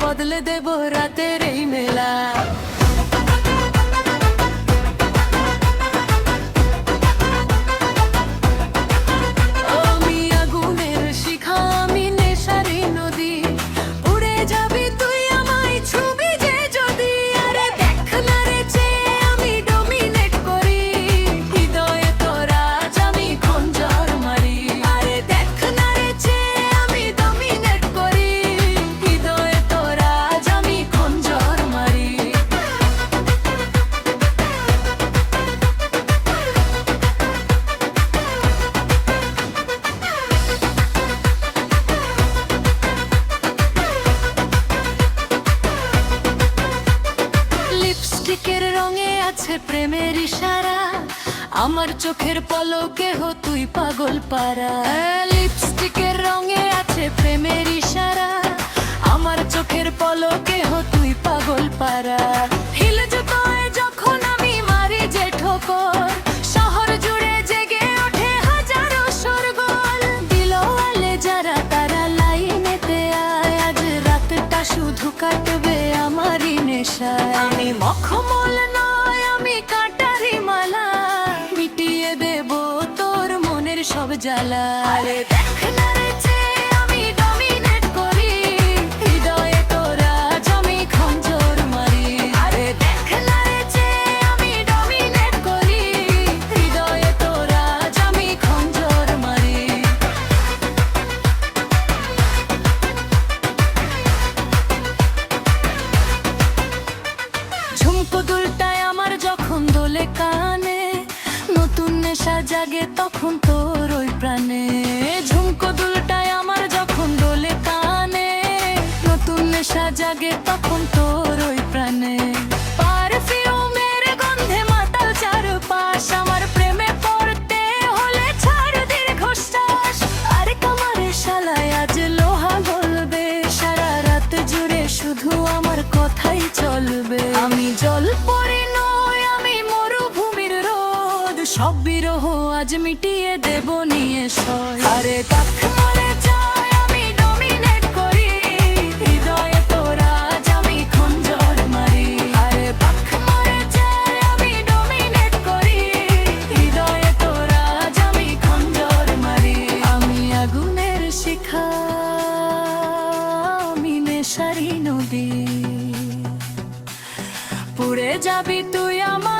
বদলে দেব রাতের এই মেলা। আমি আগুনের শিখা, আমি নেশারি নদী, উড়ে যাবি তুই আমায় ছুবি যে যদি। আরে দেখ না রে চেয়ে আমি ডমিনেট করি, হৃদয়ে তোর আজ আমি খঞ্জর মারি। আরে দেখ না রে চেয়ে আমি ডমিনেট করি, হৃদয়ে তোর আজ আমি খঞ্জর মারি। লিপস্টিকের রঙে আছে প্রেমের ইশারা, আমার চোখের পলকে হো তুই পাগল পারা। লিপস্টিকের রঙে আছে প্রেমের ইশারা, আমার চোখের পলকে হো তুই পাগল পারা। হিল জুতোয় যখন আমি মারি যে ঠোকর, শহর জুড়ে জেগে ওঠে হাজারো শোরগোল। দিলওয়ালে যারা তারা লাইনেতে আয়, আজ রাতটা শুধু কাটবে আমারই নেশায়। আমি মখমল নয়, আমি কাঁটারি মালা, মিটিয়ে দেব তোর মনের সব জ্বালা। আরে দেখ না রে চেয়ে আমি ডমিনেট করি, হৃদয়ে তোর আজ আমি খঞ্জর মারি। আরে দেখ না রে চেয়ে আমি ডমিনেট করি, হৃদয়ে তোর আজ আমি খঞ্জর মারি। ঝুমকো দুলটায় আমার যখন দোলে কানে, নতুন নেশা জাগে তখন তোর ওই প্রাণে। ঝুমকো দুলটায় আমার যখন দোলে কানে, নতুন নেশা জাগে তখন তোর ওই প্রাণে। পারফিউমের গন্ধে মাতাল চারপাশ, আমার প্রেমে পড়তে হলে ছাড় দীর্ঘশ্বাস। আরে কামারে শালায় আজ লোহা গলবে, সারা রাত জুড়ে শুধু আমার কথাই চলবে। আমি জল পরি নই, আমি মরুভূমির রোদ, সব বিরহ আজ মিটিয়ে দেব নিয়ে সয়। আরে তাক মরে যায় আমি ডমিনেট করি, হৃদয়ে তোর আজ আমি খঞ্জর মারি। আরে পাক মরে যায় আমি ডমিনেট করি, হৃদয়ে তোর আজ আমি খঞ্জর মারি। আমি আগুনের শিখা, আমি নেশারি নদী, পুড়ে যাবি তুই আমার